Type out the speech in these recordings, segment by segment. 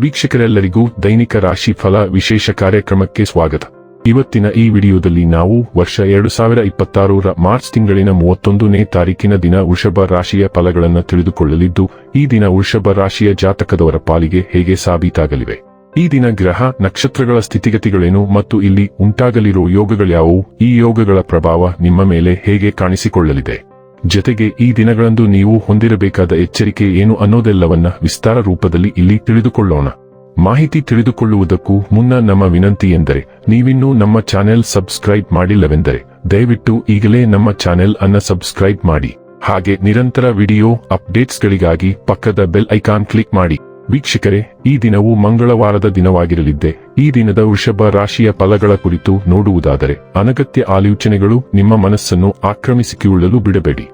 ವೀಕ್ಷಕರೆಲ್ಲರಿಗೂ ದೈನಿಕ ರಾಶಿ ಫಲ ವಿಶೇಷ ಕಾರ್ಯಕ್ರಮಕ್ಕೆ ಸ್ವಾಗತ. ಇವತ್ತಿನ ಈ ವಿಡಿಯೋದಲ್ಲಿ ನಾವು ವರ್ಷ 2026ರ ಮಾರ್ಚ್ ತಿಂಗಳಿನ 31ನೇ ತಾರೀಕಿನ ದಿನ ವೃಷಭ ರಾಶಿಯ ಫಲಗಳನ್ನು ತಿಳಿದುಕೊಳ್ಳಲಿದ್ದು, ಈ ದಿನ ವೃಷಭ ರಾಶಿಯ ಜಾತಕದವರ ಪಾಲಿಗೆ ಹೇಗೆ ಸಾಬೀತಾಗಲಿವೆ, ಈ ದಿನ ಗ್ರಹ ನಕ್ಷತ್ರಗಳ ಸ್ಥಿತಿಗತಿಗಳೇನು ಮತ್ತು ಇಲ್ಲಿ ಉಂಟಾಗಲಿರುವ ಯೋಗಗಳ್ಯಾವುವು, ಈ ಯೋಗಗಳ ಪ್ರಭಾವ ನಿಮ್ಮ ಮೇಲೆ ಹೇಗೆ ಕಾಣಿಸಿಕೊಳ್ಳಲಿದೆ, ಜೊತೆಗೆ ಈ ದಿನಗಳಂದು ನೀವು ಹೊಂದಿರಬೇಕಾದ ಎಚ್ಚರಿಕೆ ಏನು ಅನ್ನೋದೆಲ್ಲವನ್ನ ವಿಸ್ತಾರ ರೂಪದಲ್ಲಿ ಇಲ್ಲಿ ತಿಳಿದುಕೊಳ್ಳೋಣ. ಮಾಹಿತಿ ತಿಳಿದುಕೊಳ್ಳುವುದಕ್ಕೂ ಮುನ್ನ ನಮ್ಮ ವಿನಂತಿ ಎಂದರೆ, ನೀವಿನ್ನೂ ನಮ್ಮ ಚಾನೆಲ್ ಸಬ್ಸ್ಕ್ರೈಬ್ ಮಾಡಿಲ್ಲವೆಂದರೆ ದಯವಿಟ್ಟು ಈಗಲೇ ನಮ್ಮ ಚಾನೆಲ್ ಅನ್ನು ಸಬ್ಸ್ಕ್ರೈಬ್ ಮಾಡಿ. ಹಾಗೆ ನಿರಂತರ ವಿಡಿಯೋ ಅಪ್ಡೇಟ್ಸ್ಗಳಿಗಾಗಿ ಪಕ್ಕದ ಬೆಲ್ ಐಕಾನ್ ಕ್ಲಿಕ್ ಮಾಡಿ. ವೀಕ್ಷಕರೇ, ಈ ದಿನವು ಮಂಗಳವಾರದ ದಿನವಾಗಿರಲಿದ್ದೆ. ಈ ದಿನದ ವೃಷಭ ರಾಶಿಯ ಫಲಗಳ ಕುರಿತು ನೋಡುವುದಾದರೆ, ಅನಗತ್ಯ ಆಲೋಚನೆಗಳು ನಿಮ್ಮ ಮನಸ್ಸನ್ನು ಆಕ್ರಮಿಸಿಕೊಳ್ಳಲು ಬಿಡಬೇಡಿ.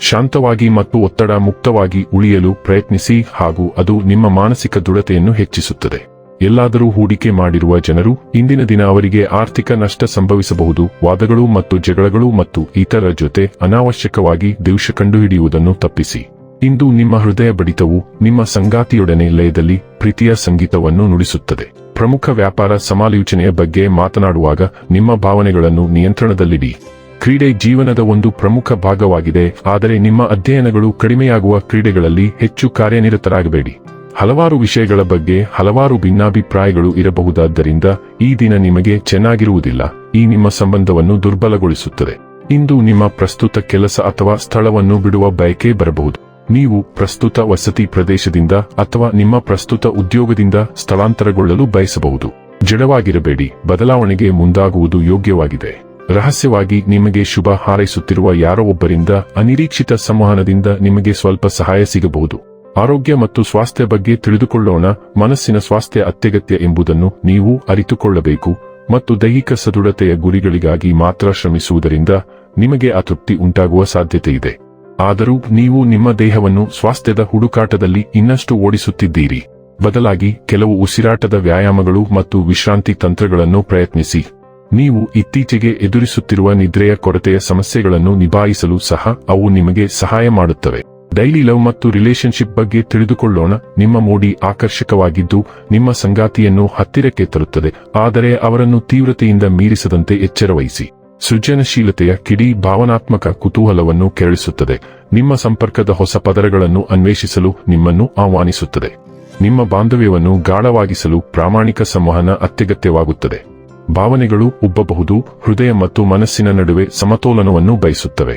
ಶಾಂತವಾಗಿ ಮತ್ತು ಒತ್ತಡ ಮುಕ್ತವಾಗಿ ಉಳಿಯಲು ಪ್ರಯತ್ನಿಸಿ, ಹಾಗೂ ಅದು ನಿಮ್ಮ ಮಾನಸಿಕ ದೃಢತೆಯನ್ನು ಹೆಚ್ಚಿಸುತ್ತದೆ. ಎಲ್ಲಾದರೂ ಹೂಡಿಕೆ ಮಾಡಿರುವ ಜನರು, ಇಂದಿನ ದಿನ ಅವರಿಗೆ ಆರ್ಥಿಕ ನಷ್ಟ ಸಂಭವಿಸಬಹುದು. ವಾದಗಳು ಮತ್ತು ಜಗಳಗಳು ಮತ್ತು ಇತರರ ಜೊತೆ ಅನಾವಶ್ಯಕವಾಗಿ ದ್ವೇಷ ಕಂಡುಹಿಡಿಯುವುದನ್ನು ತಪ್ಪಿಸಿ. ಇಂದು ನಿಮ್ಮ ಹೃದಯ ಬಡಿತವು ನಿಮ್ಮ ಸಂಗಾತಿಯೊಡನೆ ಲಯದಲ್ಲಿ ಪ್ರೀತಿಯ ಸಂಗೀತವನ್ನು ನುಡಿಸುತ್ತದೆ. ಪ್ರಮುಖ ವ್ಯಾಪಾರ ಸಮಾಲೋಚನೆಯ ಬಗ್ಗೆ ಮಾತನಾಡುವಾಗ ನಿಮ್ಮ ಭಾವನೆಗಳನ್ನು ನಿಯಂತ್ರಣದಲ್ಲಿಡಿ. ಕ್ರೀಡೆ ಜೀವನದ ಒಂದು ಪ್ರಮುಖ ಭಾಗವಾಗಿದೆ, ಆದರೆ ನಿಮ್ಮ ಅಧ್ಯಯನಗಳು ಕಡಿಮೆಯಾಗುವ ಕ್ರೀಡೆಗಳಲ್ಲಿ ಹೆಚ್ಚು ಕಾರ್ಯನಿರತರಾಗಬೇಡಿ. ಹಲವಾರು ವಿಷಯಗಳ ಬಗ್ಗೆ ಹಲವಾರು ಭಿನ್ನಾಭಿಪ್ರಾಯಗಳು ಇರಬಹುದಾದ್ದರಿಂದ ಈ ದಿನ ನಿಮಗೆ ಚೆನ್ನಾಗಿರುವುದಿಲ್ಲ. ಈ ನಿಮ್ಮ ಸಂಬಂಧವನ್ನು ದುರ್ಬಲಗೊಳಿಸುತ್ತದೆ. ಇಂದು ನಿಮ್ಮ ಪ್ರಸ್ತುತ ಕೆಲಸ ಅಥವಾ ಸ್ಥಳವನ್ನು ಬಿಡುವ ಬಯಕೆ ಬರಬಹುದು. ನೀವು ಪ್ರಸ್ತುತ ವಸತಿ ಪ್ರದೇಶದಿಂದ ಅಥವಾ ನಿಮ್ಮ ಪ್ರಸ್ತುತ ಉದ್ಯೋಗದಿಂದ ಸ್ಥಳಾಂತರಗೊಳ್ಳಲು ಬಯಸಬಹುದು. ಜಡವಾಗಿರಬೇಡಿ, ಬದಲಾವಣೆಗೆ ಮುಂದಾಗುವುದು ಯೋಗ್ಯವಾಗಿದೆ. ರಹಸ್ಯವಾಗಿ ನಿಮಗೆ ಶುಭ ಹಾರೈಸುತ್ತಿರುವ ಯಾರೋ ಒಬ್ಬರಿಂದ ಅನಿರೀಕ್ಷಿತ ಸಂವಹನದಿಂದ ನಿಮಗೆ ಸ್ವಲ್ಪ ಸಹಾಯ ಸಿಗಬಹುದು. ಆರೋಗ್ಯ ಮತ್ತು ಸ್ವಾಸ್ಥ್ಯ ಬಗ್ಗೆ ತಿಳಿದುಕೊಳ್ಳೋಣ. ಮನಸ್ಸಿನ ಸ್ವಾಸ್ಥ್ಯ ಅತ್ಯಗತ್ಯ ಎಂಬುದನ್ನು ನೀವು ಅರಿತುಕೊಳ್ಳಬೇಕು ಮತ್ತು ದೈಹಿಕ ಸದೃಢತೆಯ ಗುರಿಗಳಿಗಾಗಿ ಮಾತ್ರ ಶ್ರಮಿಸುವುದರಿಂದ ನಿಮಗೆ ಅತೃಪ್ತಿ ಉಂಟಾಗುವ ಸಾಧ್ಯತೆ ಇದೆ. ಆದರೂ ನೀವು ನಿಮ್ಮ ದೇಹವನ್ನು ಸ್ವಾಸ್ಥ್ಯದ ಹುಡುಕಾಟದಲ್ಲಿ ಇನ್ನಷ್ಟು ಓಡಿಸುತ್ತಿದ್ದೀರಿ. ಬದಲಾಗಿ ಕೆಲವು ಉಸಿರಾಟದ ವ್ಯಾಯಾಮಗಳು ಮತ್ತು ವಿಶ್ರಾಂತಿ ತಂತ್ರಗಳನ್ನು ಪ್ರಯತ್ನಿಸಿ. ನೀವು ಇತ್ತೀಚೆಗೆ ಎದುರಿಸುತ್ತಿರುವ ನಿದ್ರೆಯ ಕೊರತೆಯ ಸಮಸ್ಯೆಗಳನ್ನು ನಿಭಾಯಿಸಲು ಸಹ ಅವು ನಿಮಗೆ ಸಹಾಯ ಮಾಡುತ್ತವೆ. ಡೈಲಿ ಲವ್ ಮತ್ತು ರಿಲೇಶನ್ಶಿಪ್ ಬಗ್ಗೆ ತಿಳಿದುಕೊಳ್ಳೋಣ. ನಿಮ್ಮ ಮೋಡಿ ಆಕರ್ಷಕವಾಗಿದ್ದು ನಿಮ್ಮ ಸಂಗಾತಿಯನ್ನು ಹತ್ತಿರಕ್ಕೆ ತರುತ್ತದೆ, ಆದರೆ ಅವರನ್ನು ತೀವ್ರತೆಯಿಂದ ಮೀರಿಸದಂತೆ ಎಚ್ಚರವಹಿಸಿ. ಸೃಜನಶೀಲತೆಯ ಕಿಡಿ ಭಾವನಾತ್ಮಕ ಕುತೂಹಲವನ್ನು ಕೆರಳಿಸುತ್ತದೆ. ನಿಮ್ಮ ಸಂಪರ್ಕದ ಹೊಸ ಪದರಗಳನ್ನು ಅನ್ವೇಷಿಸಲು ನಿಮ್ಮನ್ನು ಆಹ್ವಾನಿಸುತ್ತದೆ. ನಿಮ್ಮ ಬಾಂಧವ್ಯವನ್ನು ಗಾಢವಾಗಿಸಲು ಪ್ರಾಮಾಣಿಕ ಸಂವಹನ ಅತ್ಯಗತ್ಯವಾಗುತ್ತದೆ. ಭಾವನೆಗಳು ಉಬ್ಬಬಹುದು. ಹೃದಯ ಮತ್ತು ಮನಸ್ಸಿನ ನಡುವೆ ಸಮತೋಲನವನ್ನು ಬಯಸುತ್ತವೆ.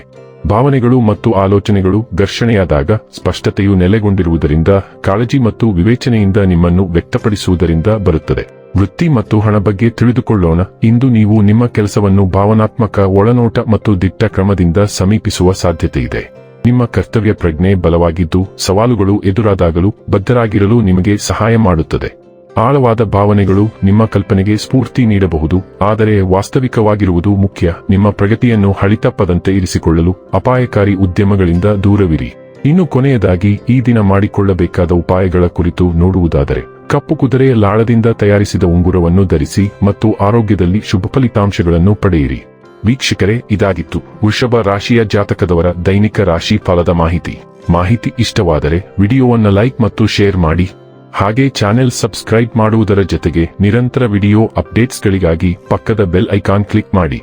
ಭಾವನೆಗಳು ಮತ್ತು ಆಲೋಚನೆಗಳು ಘರ್ಷಣೆಯಾದಾಗ ಸ್ಪಷ್ಟತೆಯು ನೆಲೆಗೊಂಡಿರುವುದರಿಂದ ಕಾಳಜಿ ಮತ್ತು ವಿವೇಚನೆಯಿಂದ ನಿಮ್ಮನ್ನು ವ್ಯಕ್ತಪಡಿಸುವುದರಿಂದ ಬರುತ್ತದೆ. ವೃತ್ತಿ ಮತ್ತು ಹಣ ಬಗ್ಗೆ ತಿಳಿದುಕೊಳ್ಳೋಣ. ಇಂದು ನೀವು ನಿಮ್ಮ ಕೆಲಸವನ್ನು ಭಾವನಾತ್ಮಕ ಒಳನೋಟ ಮತ್ತು ದಿಟ್ಟ ಕ್ರಮದಿಂದ ಸಮೀಪಿಸುವ ಸಾಧ್ಯತೆಯಿದೆ. ನಿಮ್ಮ ಕರ್ತವ್ಯ ಪ್ರಜ್ಞೆ ಬಲವಾಗಿದ್ದು ಸವಾಲುಗಳು ಎದುರಾದಾಗಲೂ ಬದ್ಧರಾಗಿರಲು ನಿಮಗೆ ಸಹಾಯ ಮಾಡುತ್ತದೆ. ಆಳವಾದ ಭಾವನೆಗಳು ನಿಮ್ಮ ಕಲ್ಪನೆಗೆ ಸ್ಫೂರ್ತಿ ನೀಡಬಹುದು, ಆದರೆ ವಾಸ್ತವಿಕವಾಗಿರುವುದು ಮುಖ್ಯ. ನಿಮ್ಮ ಪ್ರಗತಿಯನ್ನು ಹಳಿತಪ್ಪದಂತೆ ಇರಿಸಿಕೊಳ್ಳಲು ಅಪಾಯಕಾರಿ ಉದ್ಯಮಗಳಿಂದ ದೂರವಿರಿ. ಇನ್ನು ಕೊನೆಯದಾಗಿ ಈ ದಿನ ಮಾಡಿಕೊಳ್ಳಬೇಕಾದ ಉಪಾಯಗಳ ಕುರಿತು ನೋಡುವುದಾದರೆ, ಕಪ್ಪು ಕುದುರೆಯ ಲಾಳದಿಂದ ತಯಾರಿಸಿದ ಉಂಗುರವನ್ನು ಧರಿಸಿ ಮತ್ತು ಆರೋಗ್ಯದಲ್ಲಿ ಶುಭ ಫಲಿತಾಂಶಗಳನ್ನು ಪಡೆಯಿರಿ. ವೀಕ್ಷಕರೇ, ಇದಾಗಿತ್ತು ವೃಷಭ ರಾಶಿಯ ಜಾತಕದವರ ದೈನಿಕ ರಾಶಿ ಫಲದ ಮಾಹಿತಿ ಇಷ್ಟವಾದರೆ ವಿಡಿಯೋವನ್ನು ಲೈಕ್ ಮತ್ತು ಶೇರ್ ಮಾಡಿ. ಹಾಗೆ ಚಾನೆಲ್ ಸಬ್ಸ್ಕ್ರೈಬ್ ಮಾಡುವುದರ ಜೊತೆಗೆ ನಿರಂತರ ವಿಡಿಯೋ ಅಪ್ಡೇಟ್ಸ್ಗಳಿಗಾಗಿ ಪಕ್ಕದ ಬೆಲ್ ಐಕಾನ್ ಕ್ಲಿಕ್ ಮಾಡಿ.